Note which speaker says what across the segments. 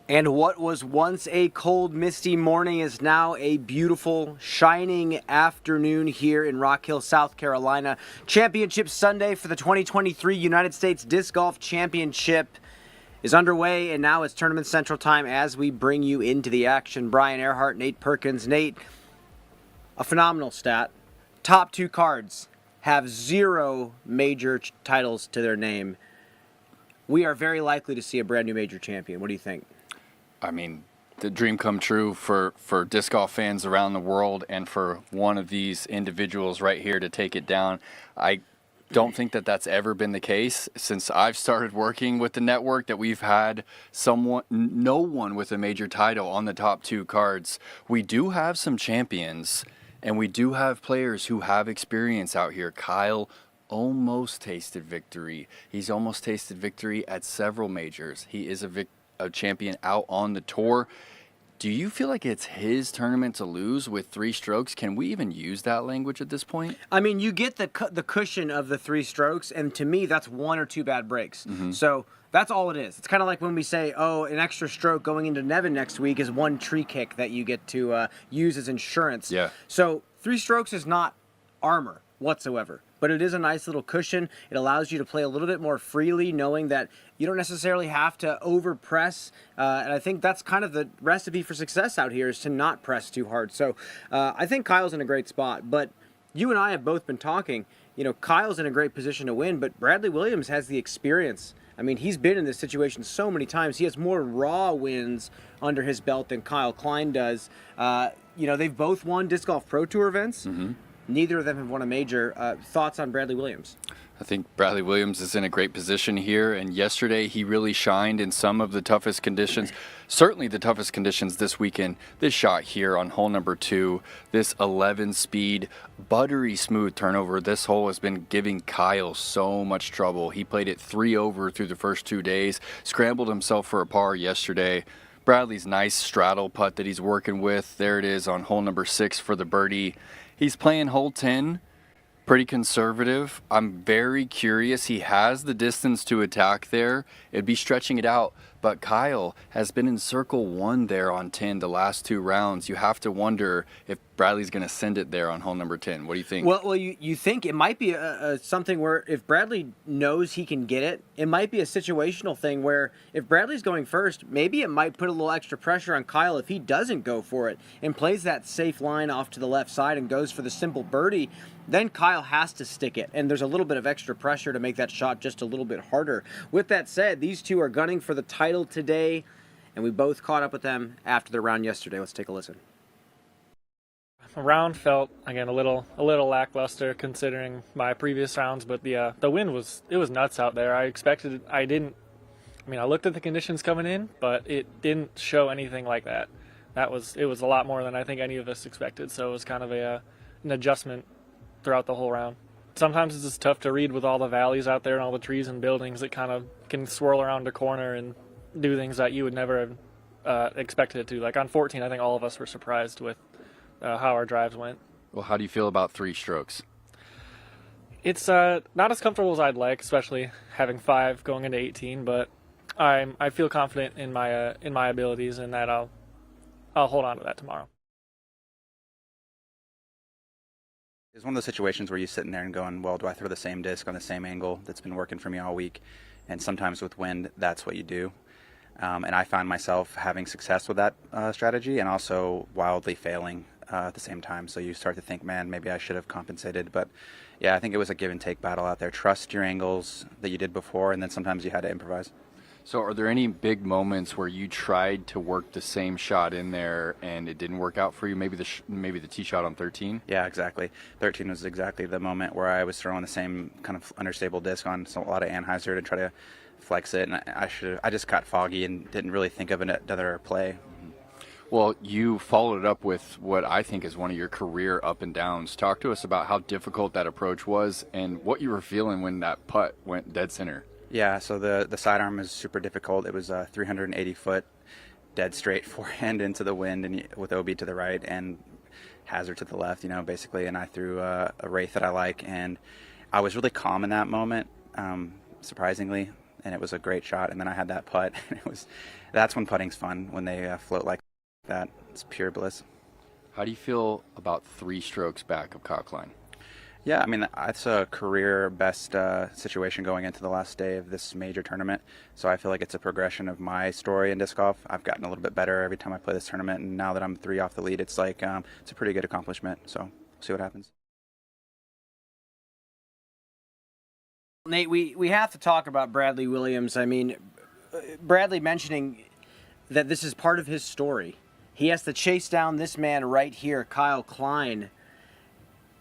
Speaker 1: And what was once a cold, misty morning is now a beautiful, shining afternoon here in Rock Hill, South Carolina. Championship Sunday for the 2023 United States Disc Golf Championship is underway, and now it's Tournament Central time as we bring you into the action. Brian Earhart, Nate Perkins. Nate, a phenomenal stat. Top two cards have 0 major titles to their name. We are very likely to see a brand new major champion. What do you think?
Speaker 2: I mean, the dream come true for disc golf fans around the world, and for one of these individuals right here to take it down. I don't think that that's ever been the case since I've started working with the network, that we've had no one with a major title on the top two cards. We do have some champions, and we do have players who have experience out here. Kyle almost tasted victory. He's almost tasted victory at several majors. He is a champion out on the tour. Do you feel like it's his tournament to lose with 3 strokes? Can we even use that language at this point?
Speaker 1: I mean, you get the cushion of the 3 strokes, and to me, that's 1 or 2 bad breaks. Mm-hmm. So that's all it is. It's kind of like when we say, oh, an extra stroke going into Nevin next week is 1 tree kick that you get to use as insurance.
Speaker 2: Yeah.
Speaker 1: So 3 strokes is not armor whatsoever, but it is a nice little cushion. It allows you to play a little bit more freely, knowing that you don't necessarily have to overpress, and I think that's kind of the recipe for success out here, is to not press too hard. So I think Kyle's in a great spot, but you and I have both been talking. You know, Kyle's in a great position to win, but Bradley Williams has the experience. I mean, he's been in this situation so many times. He has more raw wins under his belt than Kyle Klein does. You know, they've both won Disc Golf Pro Tour events. Mm-hmm. Neither of them have won a major. Thoughts on Bradley Williams?
Speaker 2: I think Bradley Williams is in a great position here, and yesterday he really shined in some of the toughest conditions. Certainly the toughest conditions this weekend. This shot here on hole number 2, this 11-speed, buttery smooth turnover. This hole has been giving Kyle so much trouble. He played it 3 over through the first 2 days, scrambled himself for a par yesterday. Bradley's nice straddle putt that he's working with. There it is on hole number 6 for the birdie. He's playing hole 10, pretty conservative. I'm very curious. He has the distance to attack there. It'd be stretching it out. But Kyle has been in circle 1 there on 10 the last 2 rounds. You have to wonder if Bradley's going to send it there on hole number 10. What do you think?
Speaker 1: Well, you think it might be something where if Bradley knows he can get it, it might be a situational thing where if Bradley's going first, maybe it might put a little extra pressure on Kyle if he doesn't go for it and plays that safe line off to the left side and goes for the simple birdie. Then Kyle has to stick it, and there's a little bit of extra pressure to make that shot just a little bit harder. With that said, these two are gunning for the title today, and we both caught up with them after the round yesterday. Let's take a listen.
Speaker 3: The round felt, again, a little lackluster considering my previous rounds, but the wind was nuts out there. I looked at the conditions coming in, but it didn't show anything like that. It was a lot more than I think any of us expected, so it was kind of an adjustment throughout the whole round. Sometimes it's just tough to read with all the valleys out there and all the trees and buildings that kind of can swirl around a corner and do things that you would never have expected it to. Like on 14, I think all of us were surprised with how our drives went.
Speaker 2: Well, how do you feel about 3 strokes?
Speaker 3: It's not as comfortable as I'd like, especially having 5 going into 18, but I feel confident in my abilities, and that I'll hold on to that tomorrow.
Speaker 4: It's one of those situations where you're sitting there and going, well, do I throw the same disc on the same angle that's been working for me all week? And sometimes with wind, that's what you do. And I find myself having success with that strategy and also wildly failing at the same time. So you start to think, man, maybe I should have compensated. But yeah, I think it was a give and take battle out there. Trust your angles that you did before, and then sometimes you had to improvise.
Speaker 2: So are there any big moments where you tried to work the same shot in there and it didn't work out for you? Maybe the tee shot on 13?
Speaker 4: Yeah, exactly. 13 was exactly the moment where I was throwing the same kind of understable disc on a lot of Anheuser to try to flex it, and I just got foggy and didn't really think of another play.
Speaker 2: Well, you followed it up with what I think is one of your career up and downs. Talk to us about how difficult that approach was and what you were feeling when that putt went dead center.
Speaker 4: Yeah, so the sidearm was super difficult. It was a 380-foot dead straight forehand into the wind, and with OB to the right and hazard to the left, basically. And I threw a wraith that I like, and I was really calm in that moment, surprisingly. and it was a great shot. And then I had that putt, and that's when putting's fun, when they float like that. It's pure bliss.
Speaker 2: How do you feel about 3 strokes back of Kyle Klein?
Speaker 4: Yeah, I mean, that's a career best situation going into the last day of this major tournament. So I feel like it's a progression of my story in disc golf. I've gotten a little bit better every time I play this tournament, and now that I'm 3 off the lead, it's like it's a pretty good accomplishment. So we'll see what happens.
Speaker 1: Nate, we have to talk about Bradley Williams. I mean, Bradley mentioning that this is part of his story. He has to chase down this man right here, Kyle Klein.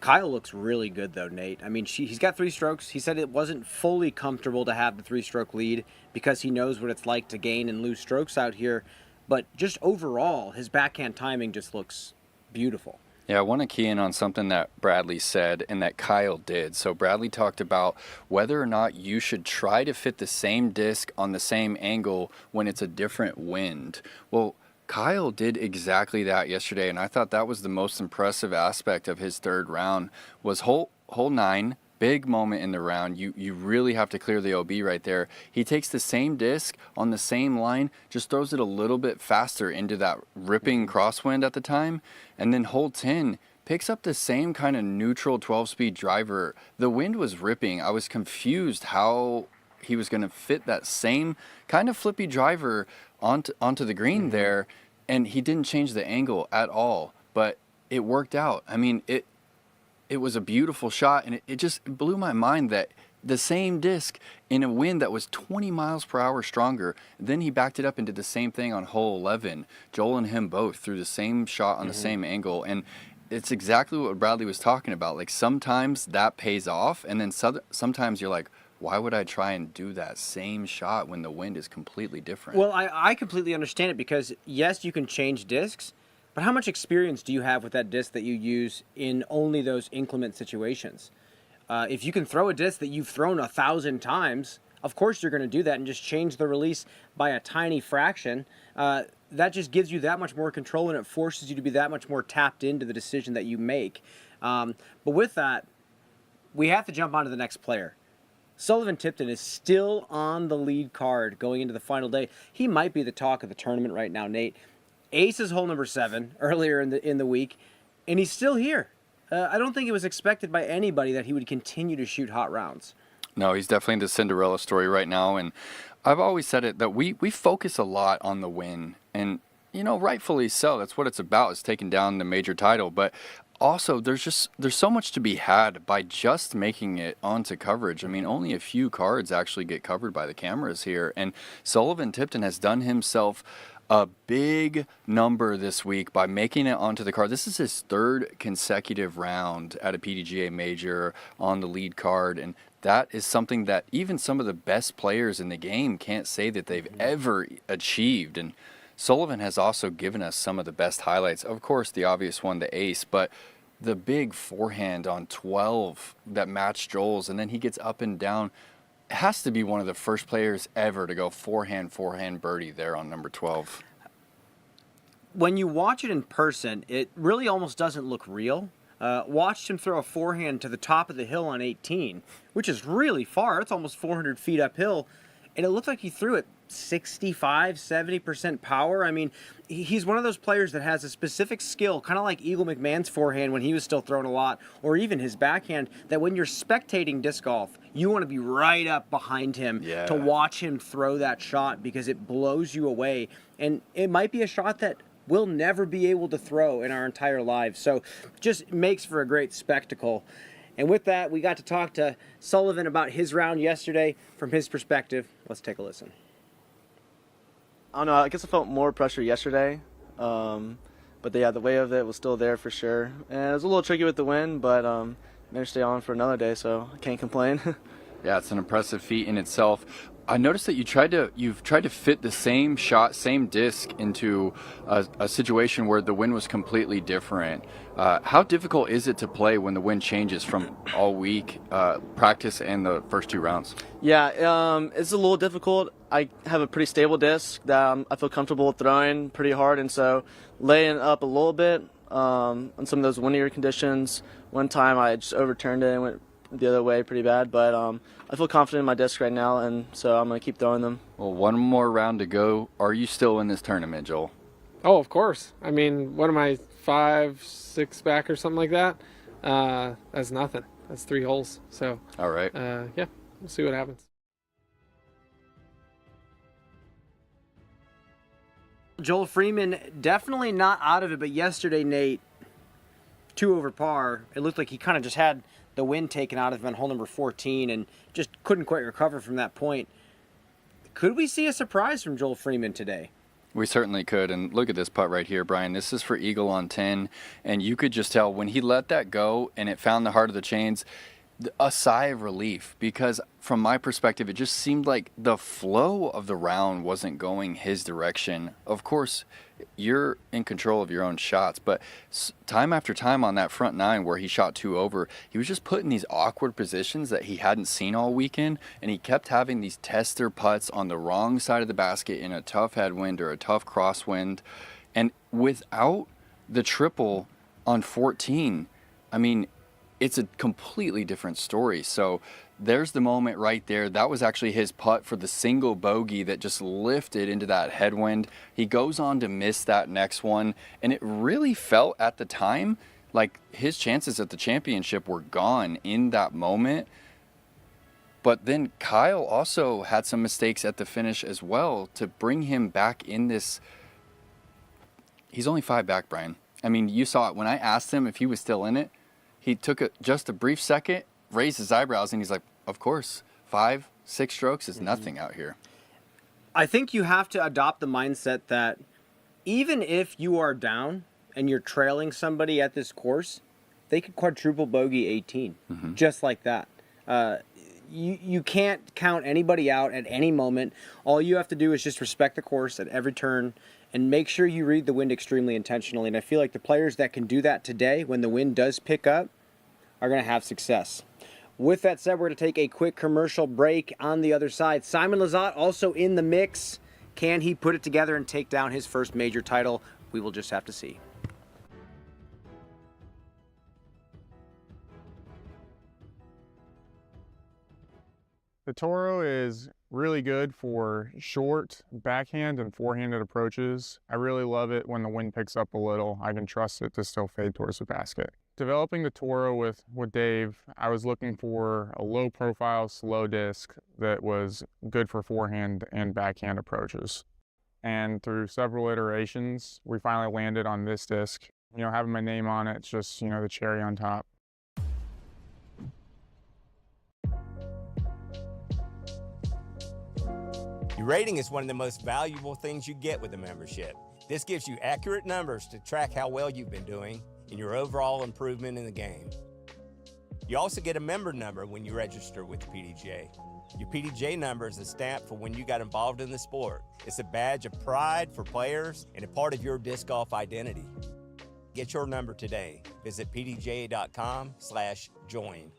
Speaker 1: Kyle looks really good, though, Nate. I mean, he's got 3 strokes. He said it wasn't fully comfortable to have the 3-stroke lead because he knows what it's like to gain and lose strokes out here. But just overall, his backhand timing just looks beautiful.
Speaker 2: Yeah, I want to key in on something that Bradley said and that Kyle did. So Bradley talked about whether or not you should try to fit the same disc on the same angle when it's a different wind. Well, Kyle did exactly that yesterday, and I thought that was the most impressive aspect of his 3rd round. Was hole 9, big moment in the round. You really have to clear the OB right there. He takes the same disc on the same line, just throws it a little bit faster into that ripping crosswind at the time, and then hole 10 picks up the same kind of neutral 12-speed driver. The wind was ripping. I was confused how he was going to fit that same kind of flippy driver onto the green there, and he didn't change the angle at all, but it worked out. I mean, it was a beautiful shot, and it just blew my mind that the same disc in a wind that was 20 miles per hour stronger, then he backed it up and did the same thing on hole 11. Joel and him both threw the same shot on the same angle, and it's exactly what Bradley was talking about. Like, sometimes that pays off, and then sometimes you're like, why would I try and do that same shot when the wind is completely different?
Speaker 1: Well, I completely understand it because, yes, you can change discs, but how much experience do you have with that disc that you use in only those inclement situations? If you can throw a disc that you've thrown 1,000 times, of course you're going to do that and just change the release by a tiny fraction. That just gives you that much more control, and it forces you to be that much more tapped into the decision that you make. But with that, we have to jump on to the next player. Sullivan Tipton is still on the lead card going into the final day. He might be the talk of the tournament right now, Nate. Ace is hole number 7 earlier in the week, and he's still here. I don't think it was expected by anybody that he would continue to shoot hot rounds.
Speaker 2: No, he's definitely the Cinderella story right now, and I've always said it that we focus a lot on the win, and rightfully so. That's what it's about, is taking down the major title, but also there's so much to be had by just making it onto coverage. I mean, only a few cards actually get covered by the cameras here, and Sullivan Tipton has done himself a big number this week by making it onto the card. This is his 3rd consecutive round at a PDGA major on the lead card, and that is something that even some of the best players in the game can't say that they've ever achieved. And Sullivan has also given us some of the best highlights. Of course, the obvious one, the ace, but the big forehand on 12 that matched Joel's, and then he gets up and down. Has to be one of the first players ever to go forehand birdie there on number 12.
Speaker 1: When you watch it in person, it really almost doesn't look real. Watched him throw a forehand to the top of the hill on 18, which is really far. It's almost 400 feet uphill, and it looked like he threw it 65, 70% power. I mean, he's one of those players that has a specific skill, kind of like Eagle McMahon's forehand when he was still throwing a lot, or even his backhand, that when you're spectating disc golf, you want to be right up behind him to watch him throw that shot because it blows you away. And it might be a shot that we'll never be able to throw in our entire lives. So just makes for a great spectacle. And with that, we got to talk to Sullivan about his round yesterday from his perspective. Let's take a listen.
Speaker 5: I don't know. I guess I felt more pressure yesterday, but the weight of it was still there for sure. And it was a little tricky with the wind, but managed to stay on for another day, so I can't complain.
Speaker 2: Yeah, it's an impressive feat in itself. I noticed that you've tried to fit the same shot, same disc into a situation where the wind was completely different. How difficult is it to play when the wind changes from all week practice and the first 2 rounds?
Speaker 5: Yeah, it's a little difficult. I have a pretty stable disc that I feel comfortable throwing pretty hard, and so laying up a little bit on some of those windier conditions. One time I just overturned it and went the other way pretty bad. But I feel confident in my disc right now, and so I'm going to keep throwing them.
Speaker 2: Well, one more round to go. Are you still in this tournament, Joel?
Speaker 6: Oh, of course. I mean, what am I, 5, 6 back or something like that? That's nothing. That's 3 holes. So,
Speaker 2: All right.
Speaker 6: yeah, we'll see what happens.
Speaker 1: Joel Freeman definitely not out of it, but yesterday, Nate, 2 over par. It looked like he kind of just had the wind taken out of him on hole number 14 and just couldn't quite recover from that point. Could we see a surprise from Joel Freeman today?
Speaker 2: We certainly could. And look at this putt right here, Brian. This is for eagle on 10. And you could just tell when he let that go and it found the heart of the chains, a sigh of relief, because from my perspective, it just seemed like the flow of the round wasn't going his direction. Of course, you're in control of your own shots, but time after time on that front 9 where he shot 2 over, he was just put in these awkward positions that he hadn't seen all weekend, and he kept having these tester putts on the wrong side of the basket in a tough headwind or a tough crosswind. And without the triple on 14, I mean, it's a completely different story. So there's the moment right there. That was actually his putt for the single bogey that just lifted into that headwind. He goes on to miss that next one, and it really felt at the time like his chances at the championship were gone in that moment. But then Kyle also had some mistakes at the finish as well to bring him back in this. He's only 5 back, Brian. I mean, you saw it when I asked him if he was still in it. He took just a brief second, raised his eyebrows, and he's like, of course, 5, 6 strokes is nothing out here.
Speaker 1: I think you have to adopt the mindset that even if you are down and you're trailing somebody at this course, they could quadruple bogey 18, just like that. You can't count anybody out at any moment. All you have to do is just respect the course at every turn and make sure you read the wind extremely intentionally. And I feel like the players that can do that today, when the wind does pick up, are going to have success. With that said, we're going to take a quick commercial break. On the other side, Simon Lizotte also in the mix. Can he put it together and take down his first major title? We will just have to see.
Speaker 7: The Toro is really good for short backhand and forehanded approaches. I really love it when the wind picks up a little. I can trust it to still fade towards the basket. Developing the Toro with Dave, I was looking for a low profile, slow disc that was good for forehand and backhand approaches. And through several iterations, we finally landed on this disc. You know, having my name on it, it's just, you know, the cherry on top.
Speaker 8: Your rating is one of the most valuable things you get with a membership. This gives you accurate numbers to track how well you've been doing and your overall improvement in the game. You also get a member number when you register with the PDJ. Your PDJ number is a stamp for when you got involved in the sport. It's a badge of pride for players and a part of your disc golf identity. Get your number today. Visit pdja.com/join.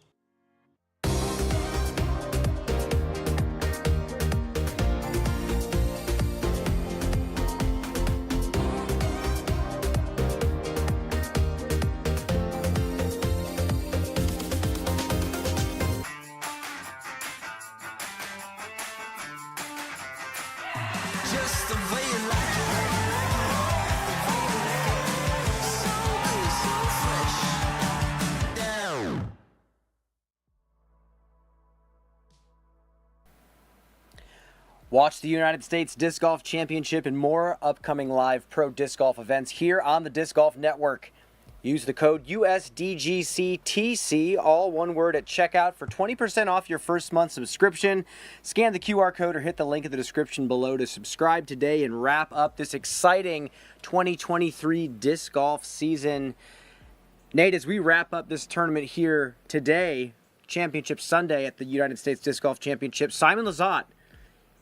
Speaker 1: Watch the United States Disc Golf Championship and more upcoming live pro disc golf events here on the Disc Golf Network. Use the code USDGCTC, all one word, at checkout for 20% off your first month subscription. Scan the QR code or hit the link in the description below to subscribe today and wrap up this exciting 2023 disc golf season. Nate, as we wrap up this tournament here today, Championship Sunday at the United States Disc Golf Championship, Simon Lizotte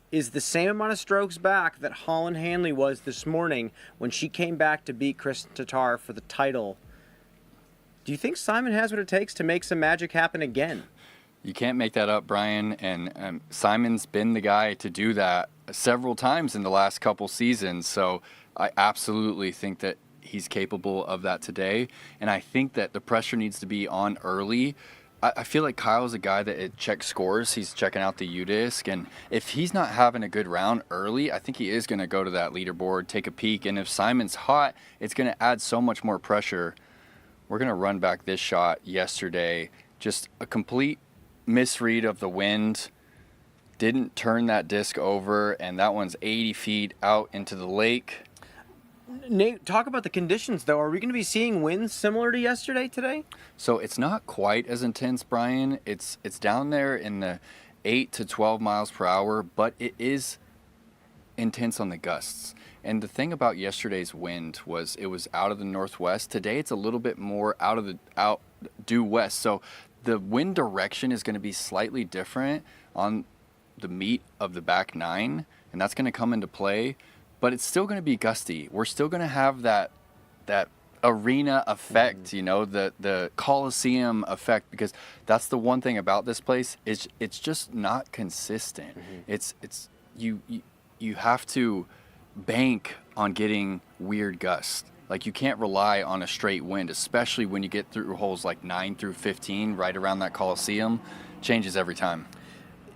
Speaker 1: is the same amount of strokes back that Holland Hanley was this morning when she came back to beat Kristen Tatar for the title. Do you think Simon has what it takes to make some magic happen again?
Speaker 2: You can't make that up, Brian, and Simon's been the guy to do that several times in the last couple seasons, so I absolutely think that he's capable of that today, and I think that the pressure needs to be on early. I feel like Kyle's a guy that it checks scores. He's checking out the U-disc, and if he's not having a good round early, I think he is going to go to that leaderboard, take a peek, and if Simon's hot, it's going to add so much more pressure. We're going to run back this shot yesterday. Just a complete misread of the wind. Didn't turn that disc over, and that one's 80 feet out into the lake.
Speaker 1: Nate, talk about the conditions, though. Are we going to be seeing winds similar to yesterday today?
Speaker 2: So it's not quite as intense, Brian. It's down there in the 8 to 12 miles per hour, but it is intense on the gusts. And the thing about yesterday's wind was it was out of the northwest. Today it's a little bit more out due west. So the wind direction is going to be slightly different on the meat of the back nine, and that's going to come into play. But it's still going to be gusty. We're still going to have that arena effect, you know, the Coliseum effect, because that's the one thing about this place is it's just not consistent. It's you have to bank on getting weird gusts. Like, you can't rely on a straight wind, especially when you get through holes like 9 through 15, right around that Coliseum. Changes every time.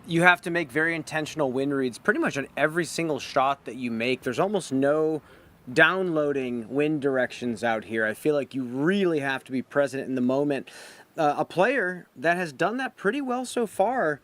Speaker 1: You have to make very intentional wind reads pretty much on every single shot that you make. There's almost no downloading wind directions out here. I feel like you really have to be present in the moment. A player that has done that pretty well so far,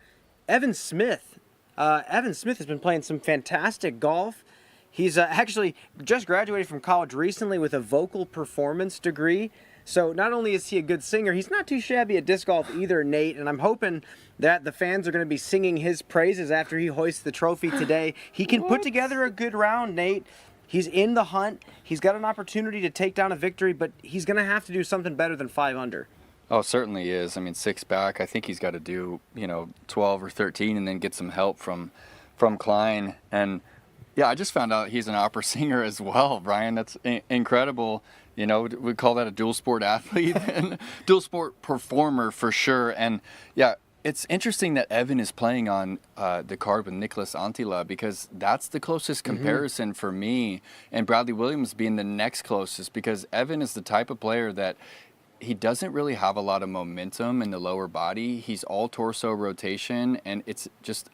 Speaker 1: Evan Smith. Evan Smith has been playing some fantastic golf. He's actually just graduated from college recently with a vocal performance degree. So not only is he a good singer, he's not too shabby at disc golf either, Nate. And I'm hoping that the fans are going to be singing his praises after he hoists the trophy today. He can put together a good round, Nate. He's in the hunt. He's got an opportunity to take down a victory, but he's going to have to do something better than 5 under.
Speaker 2: Oh, certainly is. I mean, 6 back. I think he's got to do, 12 or 13 and then get some help from Klein. And yeah, I just found out he's an opera singer as well, Brian. That's incredible. We call that a dual sport athlete and dual sport performer for sure. And yeah, it's interesting that Evan is playing on the card with Nicholas Antila, because that's the closest comparison for me, and Bradley Williams being the next closest, because Evan is the type of player that he doesn't really have a lot of momentum in the lower body. He's all torso rotation, and it's just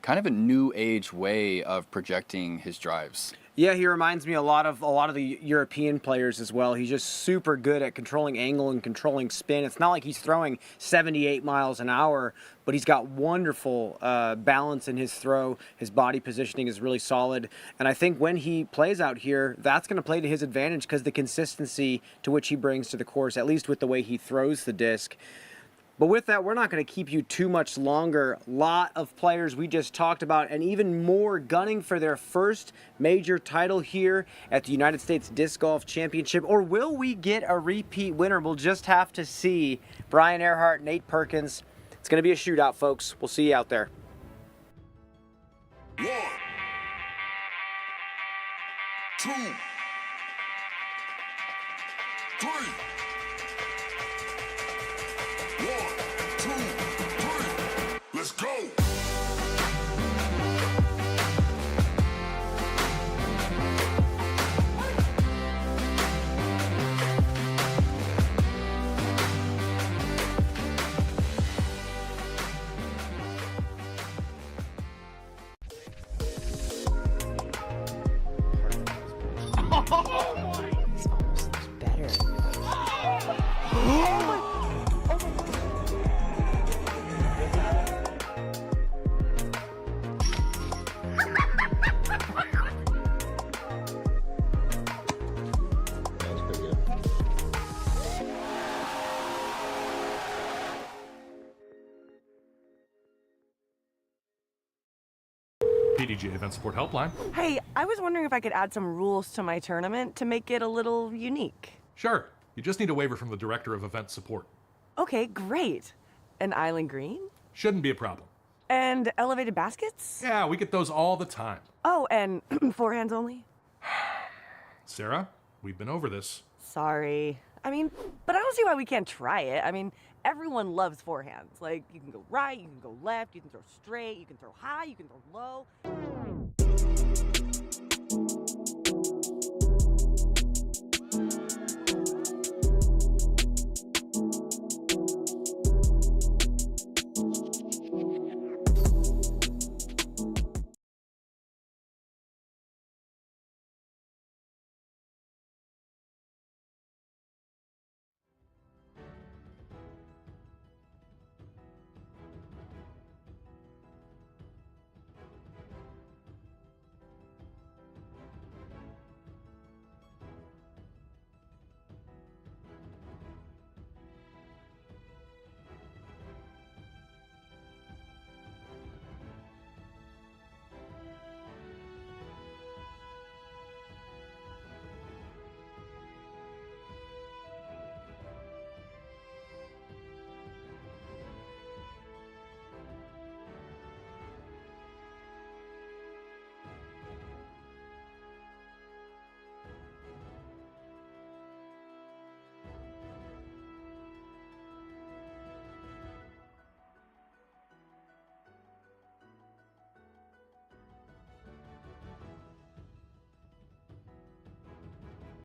Speaker 2: kind of a new age way of projecting his drives.
Speaker 1: Yeah, he reminds me a lot of the European players as well. He's just super good at controlling angle and controlling spin. It's not like he's throwing 78 miles an hour, but he's got wonderful balance in his throw. His body positioning is really solid. And I think when he plays out here, that's going to play to his advantage because the consistency to which he brings to the course, at least with the way he throws the disc. But with that, we're not going to keep you too much longer. Lot of players we just talked about, and even more gunning for their first major title here at the United States Disc Golf Championship. Or will we get a repeat winner? We'll just have to see. Brian Earhart, Nate Perkins. It's going to be a shootout, folks. We'll see you out there.
Speaker 9: 1, 2, 3. 1, 2, 3. Let's go.
Speaker 10: PDGA Event Support Helpline.
Speaker 11: Hey, I was wondering if I could add some rules to my tournament to make it a little unique.
Speaker 10: Sure. You just need a waiver from the Director of Event Support.
Speaker 11: Okay, great. An island green?
Speaker 10: Shouldn't be a problem.
Speaker 11: And elevated baskets?
Speaker 10: Yeah, we get those all the time.
Speaker 11: Oh, and forehands only?
Speaker 10: Sarah, we've been over this.
Speaker 11: Sorry. But I don't see why we can't try it. Everyone loves forehands. Like, you can go right, you can go left, you can throw straight, you can throw high, you can throw low.